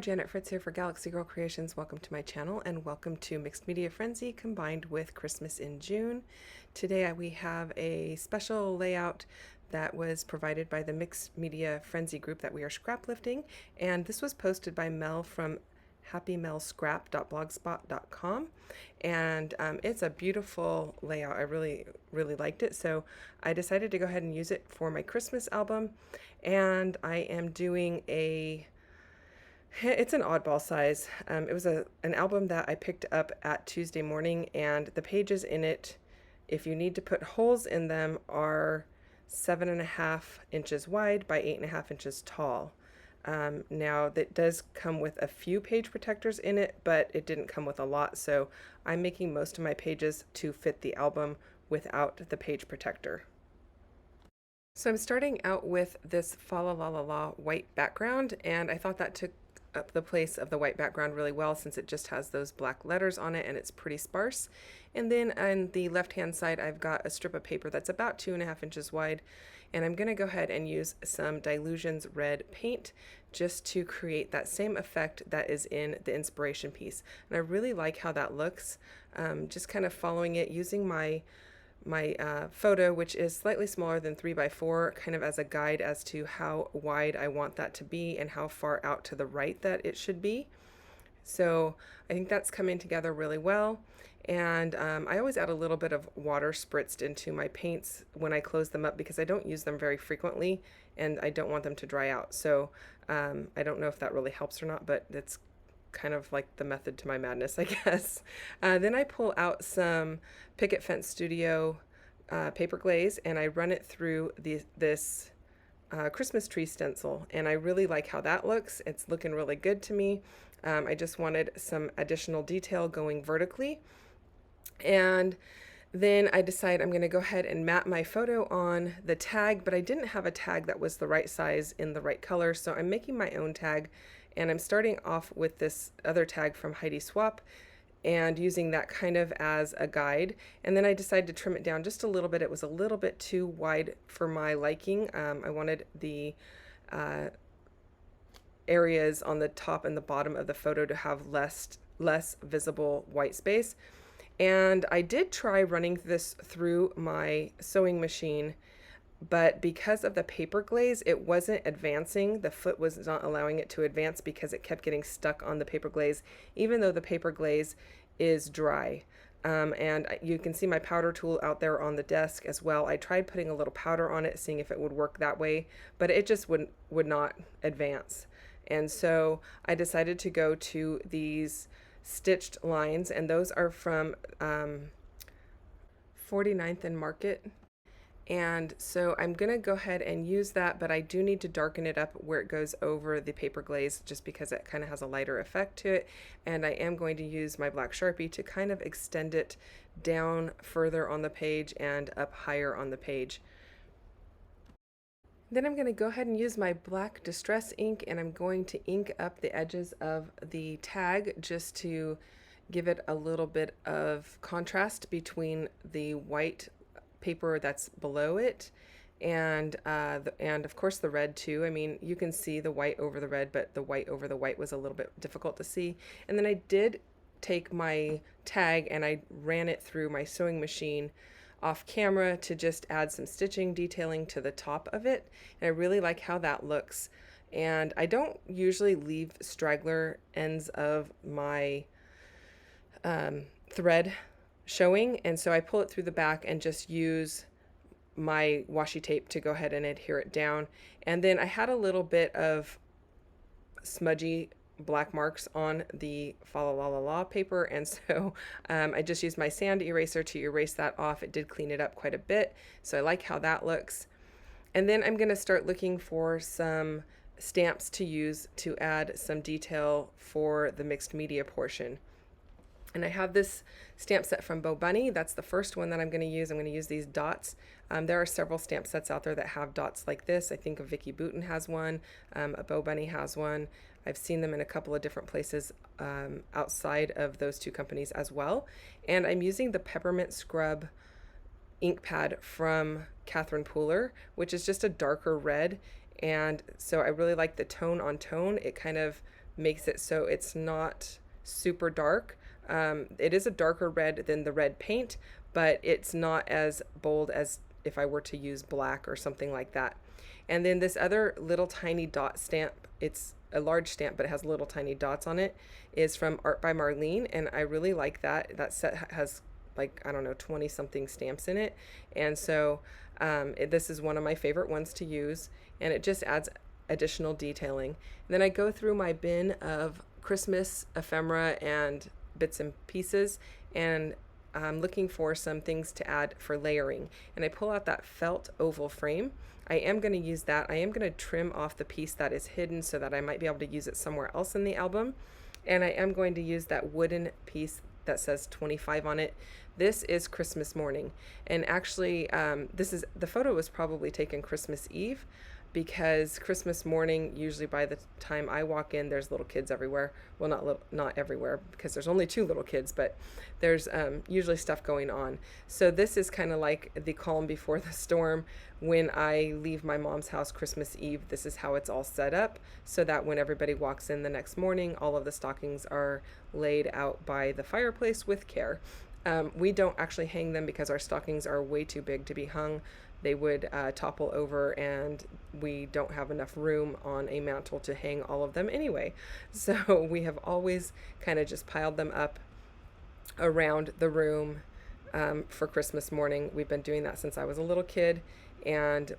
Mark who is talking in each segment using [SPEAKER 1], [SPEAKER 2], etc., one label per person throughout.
[SPEAKER 1] Janet Fritz here for Galaxy Girl Creations. Welcome to my channel and welcome to Mixed Media Frenzy combined with Christmas in June. Today we have a special layout that was provided by the Mixed Media Frenzy group that we are scrap lifting, and this was posted by Mel from happymelscrap.blogspot.com, and it's a beautiful layout. I really liked it, so I decided to go ahead and use it for my Christmas album. And I am doing it's an oddball size. It was an album that I picked up at Tuesday morning, and the pages in it, if you need to put holes in them, are 7.5 inches wide by 8.5 inches tall. Now that does come with a few page protectors in it, but it didn't come with a lot, so I'm making most of my pages to fit the album without the page protector. So I'm starting out with this Fa La La La La white background, and I thought that took up the place of the white background really well since it just has those black letters on it and it's pretty sparse. And then on the left hand side I've got a strip of paper that's about 2.5 inches wide, and I'm going to go ahead and use some Dylusions red paint just to create that same effect that is in the inspiration piece. And I really like how that looks, just kind of following it, using my photo, which is slightly smaller than 3x4, kind of as a guide as to how wide I want that to be and how far out to the right that it should be. So I think that's coming together really well. And I always add a little bit of water spritzed into my paints when I close them up because I don't use them very frequently and I don't want them to dry out. So I don't know if that really helps or not, but it's kind of like the method to my madness, I guess. Then I pull out some Picket Fence Studio paper glaze and I run it through this Christmas tree stencil, and I really like how that looks. It's looking really good to me. I just wanted some additional detail going vertically, and then I decide I'm going to go ahead and map my photo on the tag, but I didn't have a tag that was the right size in the right color, so I'm making my own tag. And I'm starting off with this other tag from Heidi Swap and using that kind of as a guide. And then I decided to trim it down just a little bit. It was a little bit too wide for my liking. I wanted the areas on the top and the bottom of the photo to have less visible white space. And I did try running this through my sewing machine, but because of the paper glaze, it wasn't advancing. The foot was not allowing it to advance because it kept getting stuck on the paper glaze, even though the paper glaze is dry. And you can see my powder tool out there on the desk as well. I tried putting a little powder on it, seeing if it would work that way, but it just would not advance. And so I decided to go to these stitched lines, and those are from 49th and Market. And so I'm going to go ahead and use that, but I do need to darken it up where it goes over the paper glaze just because it kind of has a lighter effect to it. And I am going to use my black Sharpie to kind of extend it down further on the page and up higher on the page. Then I'm going to go ahead and use my black Distress ink, and I'm going to ink up the edges of the tag just to give it a little bit of contrast between the white paper that's below it and of course the red too. I mean, you can see the white over the red, but the white over the white was a little bit difficult to see. And then I did take my tag and I ran it through my sewing machine off camera to just add some stitching detailing to the top of it, and I really like how that looks. And I don't usually leave straggler ends of my thread showing, and so I pull it through the back and just use my washi tape to go ahead and adhere it down. And then I had a little bit of smudgy black marks on the Fa La La La La paper, and so I just used my sand eraser to erase that off. It did clean it up quite a bit, so I like how that looks. And then I'm going to start looking for some stamps to use to add some detail for the mixed media portion. And I have this stamp set from Bo Bunny. That's the first one that I'm going to use. I'm going to use these dots. There are several stamp sets out there that have dots like this. I think Vicky Booten has one. Bo Bunny has one. I've seen them in a couple of different places outside of those two companies as well. And I'm using the Peppermint Scrub ink pad from Catherine Pooler, which is just a darker red. And so I really like the tone on tone. It kind of makes it so it's not super dark. It is a darker red than the red paint, but it's not as bold as if I were to use black or something like that. And then this other little tiny dot stamp, it's a large stamp, but it has little tiny dots on it, is from Art by Marlene. And I really like that. That set has like, I don't know, 20 something stamps in it. And so this is one of my favorite ones to use. And it just adds additional detailing. And then I go through my bin of Christmas ephemera and bits and pieces, and I'm looking for some things to add for layering. And I pull out that felt oval frame. I am going to use that. I am going to trim off the piece that is hidden so that I might be able to use it somewhere else in the album. And I am going to use that wooden piece that says 25 on it. This is Christmas morning. And actually, the photo was probably taken Christmas Eve, because Christmas morning, usually by the time I walk in, there's little kids everywhere. Well, not everywhere, because there's only 2 little kids, but there's usually stuff going on. So this is kind of like the calm before the storm. When I leave my mom's house Christmas Eve, this is how it's all set up, so that when everybody walks in the next morning, all of the stockings are laid out by the fireplace with care. We don't actually hang them because our stockings are way too big to be hung. They would topple over, and we don't have enough room on a mantle to hang all of them anyway. So we have always kind of just piled them up around the room for Christmas morning. We've been doing that since I was a little kid, and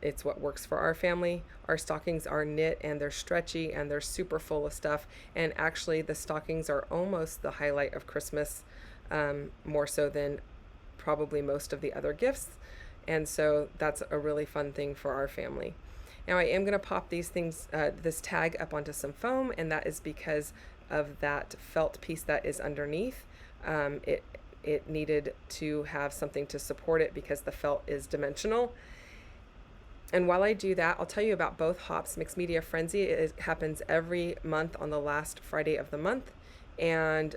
[SPEAKER 1] it's what works for our family. Our stockings are knit, and they're stretchy, and they're super full of stuff. And actually, the stockings are almost the highlight of Christmas, more so than probably most of the other gifts. And so that's a really fun thing for our family. Now I am going to pop these things, this tag up onto some foam, and that is because of that felt piece that is underneath. It needed to have something to support it because the felt is dimensional. And while I do that, I'll tell you about both hops. Mixed Media Frenzy, it happens every month on the last Friday of the month. And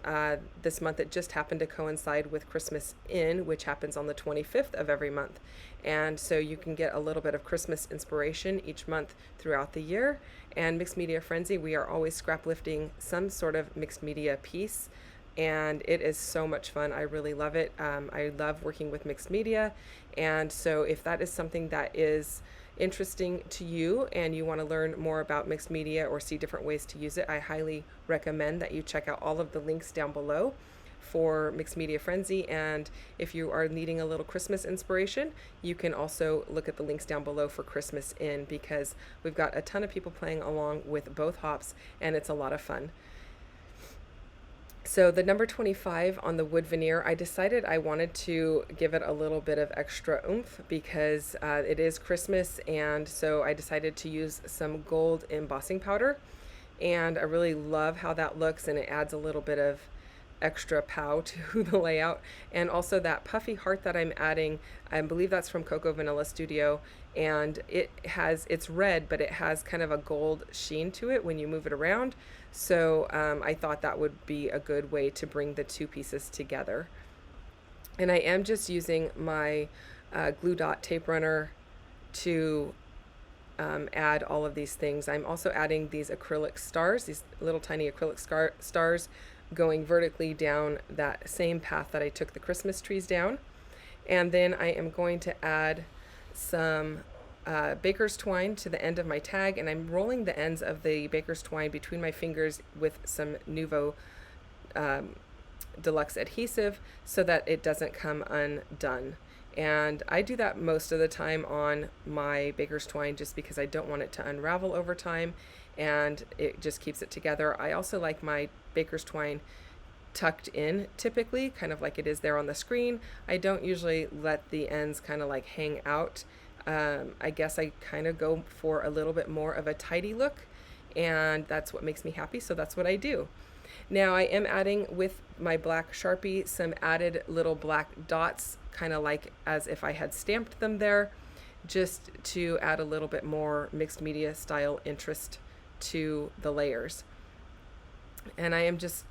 [SPEAKER 1] this month it just happened to coincide with Christmas In, which happens on the 25th of every month. And so you can get a little bit of Christmas inspiration each month throughout the year. And Mixed Media Frenzy, we are always scrap lifting some sort of mixed media piece. And it is so much fun. I really love it. I love working with mixed media. And so if that is something that is interesting to you and you want to learn more about mixed media or see different ways to use it, I highly recommend that you check out all of the links down below for Mixed Media Frenzy. And if you are needing a little Christmas inspiration, you can also look at the links down below for Christmas In, because we've got a ton of people playing along with both hops, and it's a lot of fun. So the number 25 on the wood veneer, I decided I wanted to give it a little bit of extra oomph because it is Christmas, and so I decided to use some gold embossing powder, and I really love how that looks, and it adds a little bit of extra pow to the layout. And also that puffy heart that I'm adding, I believe that's from Cocoa Vanilla Studio, and it's red, but it has kind of a gold sheen to it when you move it around. So I thought that would be a good way to bring the 2 pieces together. And I am just using my glue dot tape runner to add all of these things. I'm also adding these acrylic stars, these little tiny acrylic stars going vertically down that same path that I took the Christmas trees down. And then I am going to add some baker's twine to the end of my tag, and I'm rolling the ends of the baker's twine between my fingers with some Nuvo Deluxe adhesive so that it doesn't come undone. And I do that most of the time on my baker's twine just because I don't want it to unravel over time, and it just keeps it together. I also like my baker's twine tucked in, typically, kind of like it is there on the screen. I don't usually let the ends kind of like hang out. I guess I kind of go for a little bit more of a tidy look, and that's what makes me happy, so that's what I do. Now I am adding with my black Sharpie some added little black dots, kind of like as if I had stamped them there, just to add a little bit more mixed media style interest to the layers. And I am just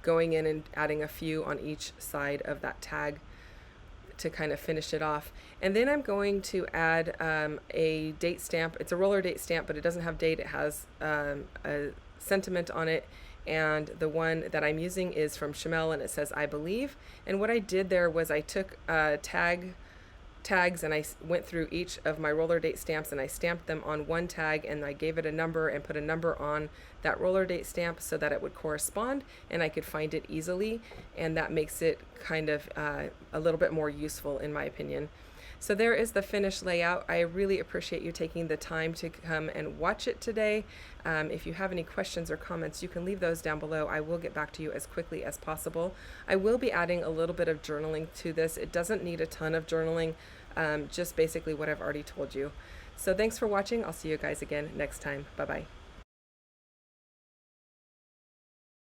[SPEAKER 1] going in and adding a few on each side of that tag to kind of finish it off. And then I'm going to add a date stamp. It's a roller date stamp, but it doesn't have date. It has a sentiment on it. And the one that I'm using is from Chamel, and it says I believe. And what I did there was I took tags and I went through each of my roller date stamps and I stamped them on one tag, and I gave it a number and put a number on that roller date stamp so that it would correspond and I could find it easily, and that makes it kind of a little bit more useful in my opinion. So there is the finished layout. I really appreciate you taking the time to come and watch it today. If you have any questions or comments, you can leave those down below. I will get back to you as quickly as possible. I will be adding a little bit of journaling to this. It doesn't need a ton of journaling, just basically what I've already told you. So thanks for watching. I'll see you guys again next time. Bye-bye.